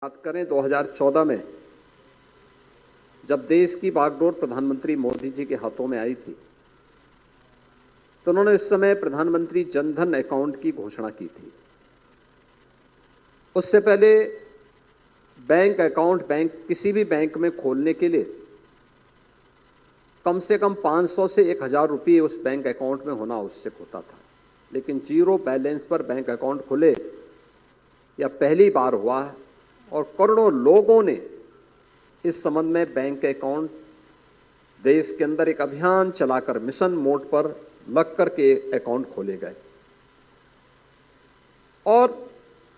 बात करें 2014 में जब देश की बागडोर प्रधानमंत्री मोदी जी के हाथों में आई थी तो उन्होंने उस समय प्रधानमंत्री जनधन अकाउंट की घोषणा की थी। उससे पहले बैंक अकाउंट किसी भी बैंक में खोलने के लिए कम से कम 500 से 1000 रुपये उस बैंक अकाउंट में होना आवश्यक होता था, लेकिन जीरो बैलेंस पर बैंक अकाउंट खुले या पहली बार हुआ है और करोड़ों लोगों ने इस संबंध में बैंक अकाउंट देश के अंदर एक अभियान चलाकर मिशन मोड पर लग करके अकाउंट खोले गए। और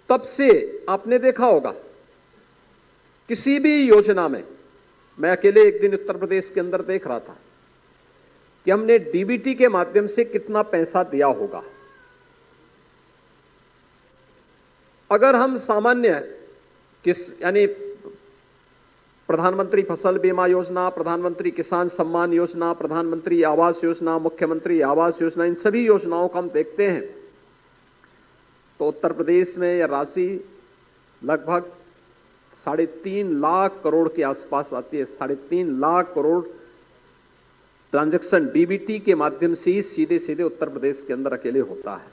तब से आपने देखा होगा किसी भी योजना में, मैं अकेले एक दिन उत्तर प्रदेश के अंदर देख रहा था कि हमने डीबीटी के माध्यम से कितना पैसा दिया होगा। अगर हम सामान्य यानी प्रधानमंत्री फसल बीमा योजना, प्रधानमंत्री किसान सम्मान योजना, प्रधानमंत्री आवास योजना, मुख्यमंत्री आवास योजना, इन सभी योजनाओं को हम देखते हैं तो उत्तर प्रदेश में यह राशि लगभग 3.5 लाख करोड़ के आसपास आती है। 3.5 लाख करोड़ ट्रांजैक्शन डीबीटी के माध्यम से ही सीधे सीधे उत्तर प्रदेश के अंदर अकेले होता है।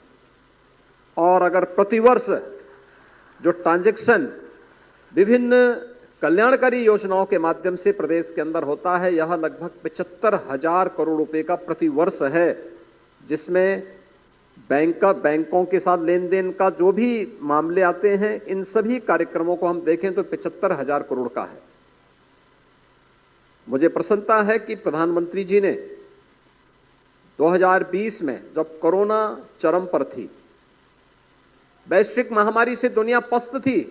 और अगर प्रतिवर्ष जो ट्रांजैक्शन विभिन्न कल्याणकारी योजनाओं के माध्यम से प्रदेश के अंदर होता है, यह लगभग 75,000 करोड़ रुपए का प्रतिवर्ष है, जिसमें बैंकों के साथ लेन देन का जो भी मामले आते हैं, इन सभी कार्यक्रमों को हम देखें तो 75,000 करोड़ का है। मुझे प्रसन्नता है कि प्रधानमंत्री जी ने 2020 में जब कोरोना चरम पर थी, वैश्विक महामारी से दुनिया पस्त थी,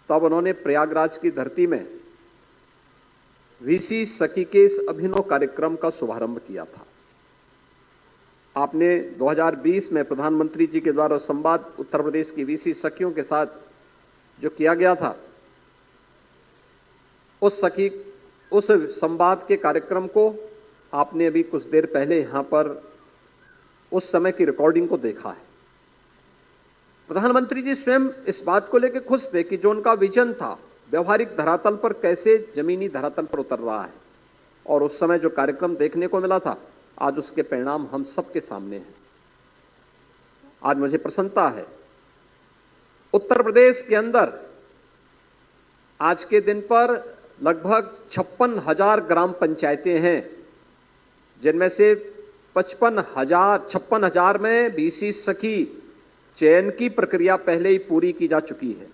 तब उन्होंने प्रयागराज की धरती में वीसी सखी के इस अभिनव कार्यक्रम का शुभारंभ किया था। आपने 2020 में प्रधानमंत्री जी के द्वारा संवाद उत्तर प्रदेश की वीसी सखियों के साथ जो किया गया था, उस संवाद के कार्यक्रम को आपने अभी कुछ देर पहले यहां पर उस समय की रिकॉर्डिंग को देखा है। प्रधानमंत्री जी स्वयं इस बात को लेकर खुश थे कि जो उनका विजन था व्यवहारिक धरातल पर कैसे जमीनी धरातल पर उतर रहा है, और उस समय जो कार्यक्रम देखने को मिला था, आज उसके परिणाम हम सबके सामने हैं। आज मुझे प्रसन्नता है उत्तर प्रदेश के अंदर आज के दिन पर लगभग 56,000 ग्राम पंचायतें हैं, जिनमें से 56,000 में बीसी सखी चयन की प्रक्रिया पहले ही पूरी की जा चुकी है।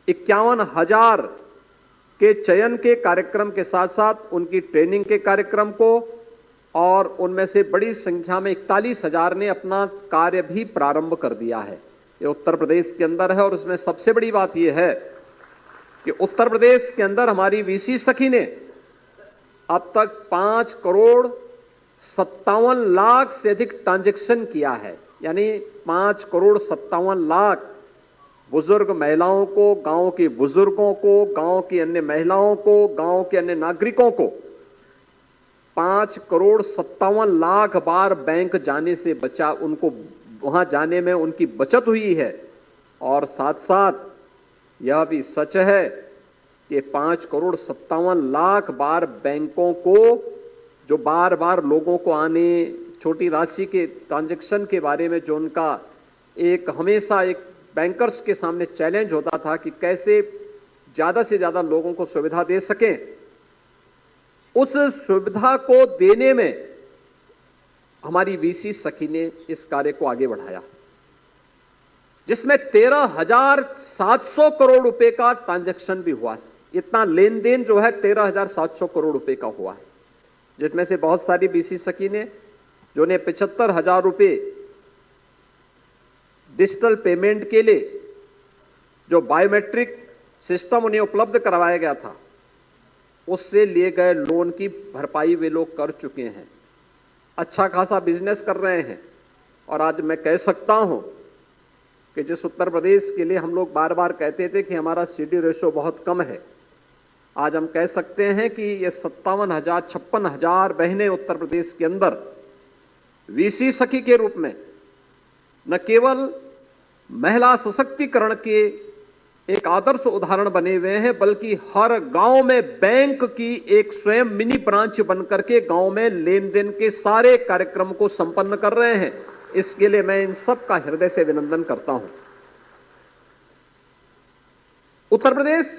51,000 के चयन के कार्यक्रम के साथ साथ उनकी ट्रेनिंग के कार्यक्रम को, और उनमें से बड़ी संख्या में 41,000 ने अपना कार्य भी प्रारंभ कर दिया है। ये उत्तर प्रदेश के अंदर है, और उसमें सबसे बड़ी बात यह है कि उत्तर प्रदेश के अंदर हमारी वीसी सखी ने अब तक 5 करोड़ 57 लाख से अधिक ट्रांजैक्शन किया है। यानी 5 करोड़ 57 लाख बुजुर्ग महिलाओं को, गांव के बुजुर्गों को, गांव की अन्य महिलाओं को, गांव के अन्य नागरिकों को 5 करोड़ 57 लाख बार बैंक जाने से बचा, उनको वहां जाने में उनकी बचत हुई है। और साथ साथ यह भी सच है कि 5 करोड़ 57 लाख बार बैंकों को, जो बार बार लोगों को आने छोटी राशि के ट्रांजैक्शन के बारे में जो उनका हमेशा एक बैंकर्स के सामने चैलेंज होता था कि कैसे ज्यादा से ज्यादा लोगों को सुविधा दे सकें, उस सुविधा को देने में हमारी वीसी सखी ने इस कार्य को आगे बढ़ाया, जिसमें 13,700 करोड़ रुपए का ट्रांजैक्शन भी हुआ। इतना लेन देन जो है 13,700 करोड़ रुपए का हुआ है, जिसमें से बहुत सारी वीसी सखी ने जो ने 75,000 रुपए डिजिटल पेमेंट के लिए जो बायोमेट्रिक सिस्टम उन्हें उपलब्ध करवाया गया था, उससे लिए गए लोन की भरपाई वे लोग कर चुके हैं। अच्छा खासा बिजनेस कर रहे हैं। और आज मैं कह सकता हूं कि जिस उत्तर प्रदेश के लिए हम लोग बार बार कहते थे कि हमारा सीडी रेशो बहुत कम है, आज हम कह सकते हैं कि ये 56,000 बहनें उत्तर प्रदेश के अंदर वीसी सखी के रूप में न केवल महिला सशक्तिकरण के एक आदर्श उदाहरण बने हुए हैं, बल्कि हर गांव में बैंक की एक स्वयं मिनी ब्रांच बनकर के गांव में लेन देन के सारे कार्यक्रम को संपन्न कर रहे हैं। इसके लिए मैं इन सब का हृदय से अभिनंदन करता हूं। उत्तर प्रदेश,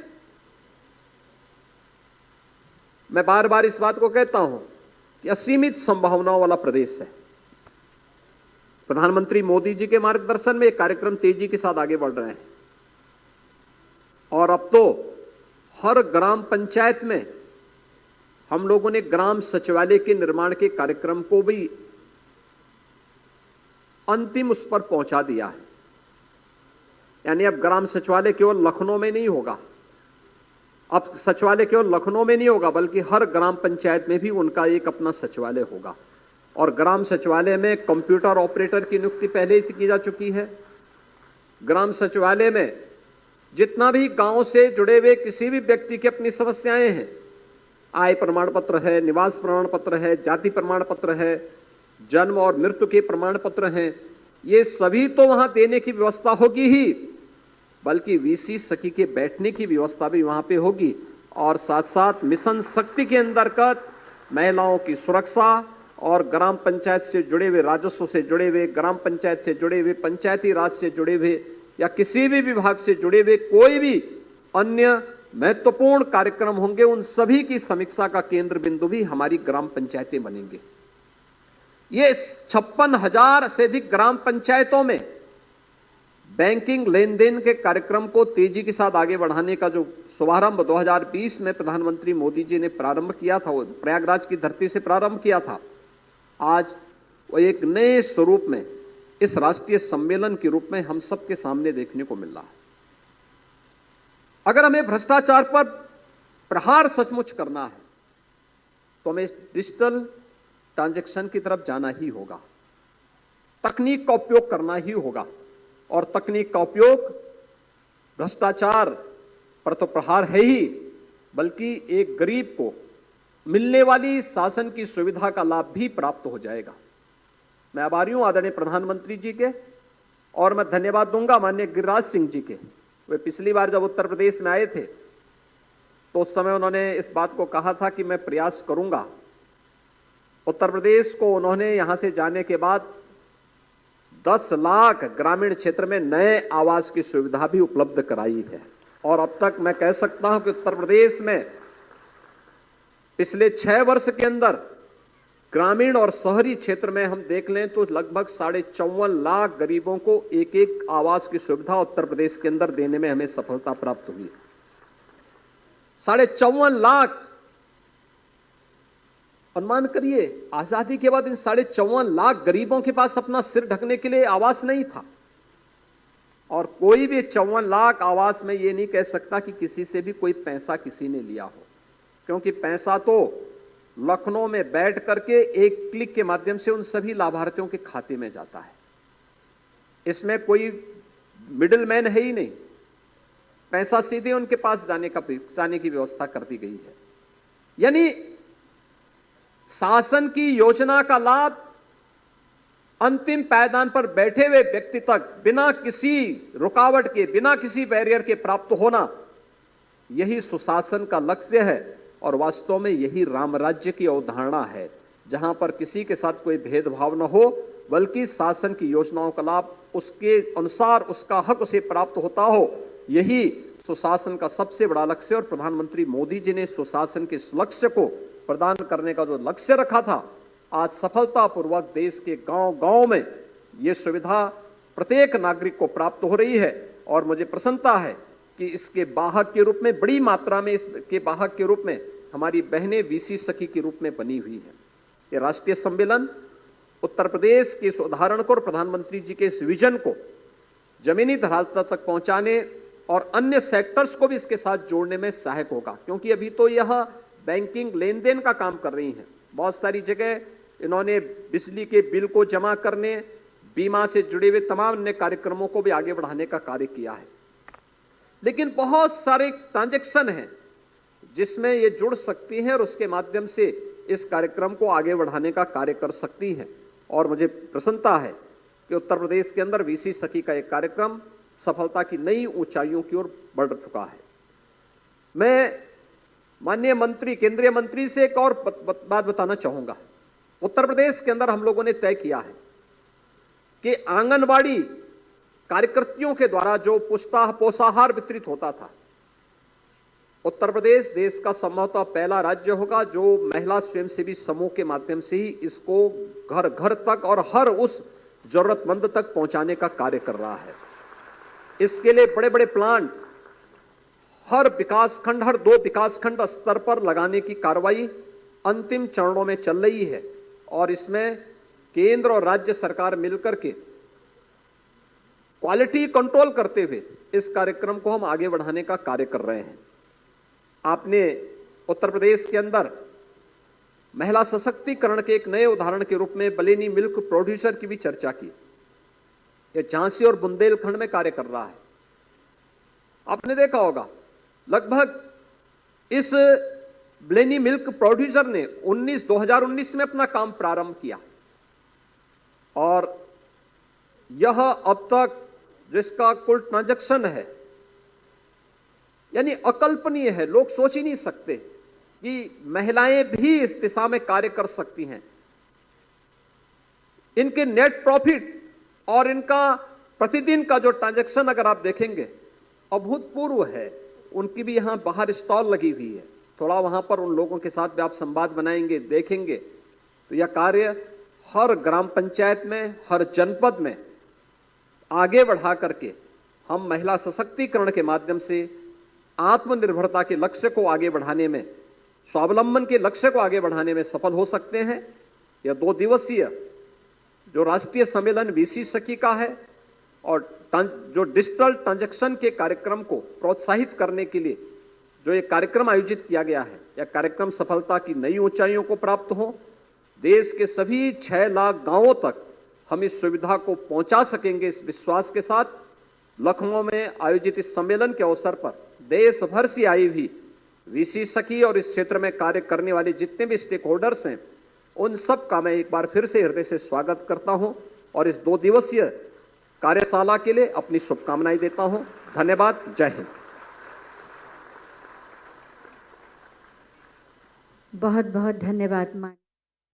मैं बार बार इस बात को कहता हूं कि असीमित संभावनाओं वाला प्रदेश है। प्रधानमंत्री मोदी जी के मार्गदर्शन में कार्यक्रम तेजी के साथ आगे बढ़ रहे हैं और अब तो हर ग्राम पंचायत में हम लोगों ने ग्राम सचिवालय के निर्माण के कार्यक्रम को भी अंतिम उस पर पहुंचा दिया है। यानी अब ग्राम सचिवालय केवल लखनऊ में नहीं होगा, अब सचिवालय केवल लखनऊ में नहीं होगा, बल्कि हर ग्राम पंचायत में भी उनका एक अपना सचिवालय होगा। और ग्राम सचिवालय में कंप्यूटर ऑपरेटर की नियुक्ति पहले ही की जा चुकी है। ग्राम सचिवालय में जितना भी गांव से जुड़े हुए किसी भी व्यक्ति की अपनी समस्याएं हैं, आय प्रमाण पत्र है, निवास प्रमाण पत्र है, जाति प्रमाण पत्र है, जन्म और मृत्यु के प्रमाण पत्र हैं, ये सभी तो वहां देने की व्यवस्था होगी ही, बल्कि वीसी सखी के बैठने की व्यवस्था भी वहां पे होगी। और साथ साथ मिशन शक्ति के अंतर्गत महिलाओं की सुरक्षा और ग्राम पंचायत से जुड़े हुए, राजस्व से जुड़े हुए, ग्राम पंचायत से जुड़े हुए, पंचायती राज से जुड़े हुए या किसी भी विभाग से जुड़े हुए कोई भी अन्य महत्वपूर्ण कार्यक्रम होंगे, उन सभी की समीक्षा का केंद्र बिंदु भी हमारी ग्राम पंचायतें बनेंगे। ये 56,000 से अधिक ग्राम पंचायतों में बैंकिंग लेन देन के कार्यक्रम को तेजी के साथ आगे बढ़ाने का जो शुभारंभ 2020 में प्रधानमंत्री मोदी जी ने प्रारंभ किया था, वो प्रयागराज की धरती से प्रारंभ किया था, आज वो एक नए स्वरूप में इस राष्ट्रीय सम्मेलन के रूप में हम सबके सामने देखने को मिल रहा है। अगर हमें भ्रष्टाचार पर प्रहार सचमुच करना है तो हमें डिजिटल ट्रांजैक्शन की तरफ जाना ही होगा, तकनीक का उपयोग करना ही होगा। और तकनीक का उपयोग भ्रष्टाचार पर तो प्रहार है ही, बल्कि एक गरीब को मिलने वाली शासन की सुविधा का लाभ भी प्राप्त हो जाएगा। मैं आभारी हूं आदरणीय प्रधानमंत्री जी के, और मैं धन्यवाद दूंगा माननीय गिरिराज सिंह जी के। वे पिछली बार जब उत्तर प्रदेश में आए थे तो उस समय उन्होंने इस बात को कहा था कि मैं प्रयास करूंगा। उत्तर प्रदेश को उन्होंने यहां से जाने के बाद 10 लाख ग्रामीण क्षेत्र में नए आवास की सुविधा भी उपलब्ध कराई है। और अब तक मैं कह सकता हूं कि उत्तर प्रदेश में पिछले 6 वर्ष के अंदर ग्रामीण और शहरी क्षेत्र में हम देख लें तो लगभग 54.5 लाख गरीबों को एक एक आवास की सुविधा उत्तर प्रदेश के अंदर देने में हमें सफलता प्राप्त हुई है। 54.5 लाख, अनुमान करिए, आजादी के बाद इन 54.5 लाख गरीबों के पास अपना सिर ढकने के लिए आवास नहीं था। और कोई भी 54 लाख आवास में ये नहीं कह सकता कि किसी से भी कोई पैसा किसी ने लिया हो, क्योंकि पैसा तो लखनऊ में बैठ करके एक क्लिक के माध्यम से उन सभी लाभार्थियों के खाते में जाता है। इसमें कोई मिडिलमैन है ही नहीं, पैसा सीधे उनके पास जाने की व्यवस्था कर दी गई है। यानी शासन की योजना का लाभ अंतिम पायदान पर बैठे हुए व्यक्ति तक बिना किसी रुकावट के, बिना किसी बैरियर के प्राप्त होना, यही सुशासन का लक्ष्य है। और वास्तव में यही राम राज्य की अवधारणा है, जहां पर किसी के साथ कोई भेदभाव न हो, बल्कि शासन की योजनाओं का लाभ उसके अनुसार उसका हक उसे प्राप्त होता हो। यही सुशासन का सबसे बड़ा लक्ष्य। और प्रधानमंत्री मोदी जी ने सुशासन के इस लक्ष्य को प्रदान करने का जो लक्ष्य रखा था, आज सफलतापूर्वक देश के गांव-गांव में ये सुविधा प्रत्येक नागरिक को प्राप्त हो रही है। और मुझे प्रसन्नता है कि इसके वाहक के रूप में, बड़ी मात्रा में इसके वाहक के रूप में हमारी बहनें वीसी सखी के रूप में बनी हुई है। ये राष्ट्रीय सम्मेलन उत्तर प्रदेश के इस उदाहरण को और प्रधानमंत्री जी के इस विजन को जमीनी धरातल तक पहुंचाने और अन्य सेक्टर्स को भी इसके साथ जोड़ने में सहायक होगा। क्योंकि अभी तो यह बैंकिंग लेन देन का काम कर रही हैं, बहुत सारी जगह इन्होंने बिजली के बिल को जमा करने, बीमा से जुड़े हुए तमाम अन्य कार्यक्रमों को भी आगे बढ़ाने का कार्य किया है। लेकिन बहुत सारे ट्रांजैक्शन हैं जिसमें ये जुड़ सकती हैं और उसके माध्यम से इस कार्यक्रम को आगे बढ़ाने का कार्य कर सकती हैं। और मुझे प्रसन्नता है कि उत्तर प्रदेश के अंदर वीसी सखी का एक कार्यक्रम सफलता की नई ऊंचाइयों की ओर बढ़ चुका है। मैं माननीय मंत्री, केंद्रीय मंत्री से एक और बात बताना चाहूंगा। उत्तर प्रदेश के अंदर हम लोगों ने तय किया है कि आंगनवाड़ी कार्यकर्तियों के द्वारा जो पोषाहार वितरित होता था, उत्तर प्रदेश देश का संभवतः पहला राज्य होगा जो महिला स्वयंसेवी समूह के माध्यम से ही इसको घर घर तक और हर उस जरूरतमंद तक पहुंचाने का कार्य कर रहा है। इसके लिए बड़े बड़े प्लांट हर विकासखंड, हर 2 विकासखंड स्तर पर लगाने की कार्रवाई अंतिम चरणों में चल रही है और इसमें केंद्र और राज्य सरकार मिलकर के क्वालिटी कंट्रोल करते हुए इस कार्यक्रम को हम आगे बढ़ाने का कार्य कर रहे हैं। आपने उत्तर प्रदेश के अंदर महिला सशक्तिकरण के एक नए उदाहरण के रूप में बलेनी मिल्क प्रोड्यूसर की भी चर्चा की। यह झांसी और बुंदेलखंड में कार्य कर रहा है। आपने देखा होगा लगभग इस बलेनी मिल्क प्रोड्यूसर ने 2019 में अपना काम प्रारंभ किया और यह अब तक जिसका कुल ट्रांजैक्शन है, यानी अकल्पनीय है, लोग सोच ही नहीं सकते कि महिलाएं भी इस दिशा में कार्य कर सकती हैं। इनके नेट प्रॉफिट और इनका प्रतिदिन का जो ट्रांजैक्शन अगर आप देखेंगे अभूतपूर्व है। उनकी भी यहां बाहर स्टॉल लगी हुई है, थोड़ा वहां पर उन लोगों के साथ भी आप संवाद बनाएंगे, देखेंगे तो यह कार्य हर ग्राम पंचायत में, हर जनपद में आगे बढ़ा करके हम महिला सशक्तिकरण के माध्यम से आत्मनिर्भरता के लक्ष्य को आगे बढ़ाने में, स्वावलंबन के लक्ष्य को आगे बढ़ाने में सफल हो सकते हैं। यह 2 दिवसीय जो राष्ट्रीय सम्मेलन वीसी सखी का है और जो डिजिटल ट्रांजैक्शन के कार्यक्रम को प्रोत्साहित करने के लिए जो ये कार्यक्रम आयोजित किया गया है, यह कार्यक्रम सफलता की नई ऊंचाइयों को प्राप्त हो। देश के सभी 6 लाख गांवों तक हम इस सुविधा को पहुंचा सकेंगे, इस विश्वास के साथ लखनऊ में आयोजित इस सम्मेलन के अवसर पर देश भर से आई हुई वीसी सखी और इस क्षेत्र में कार्य करने वाले जितने भी स्टेक होल्डर्स हैं, उन सब का मैं एक बार फिर से हृदय से स्वागत करता हूं और इस 2 दिवसीय कार्यशाला के लिए अपनी शुभकामनाएं देता हूं। धन्यवाद। जय हिंद। बहुत बहुत धन्यवाद।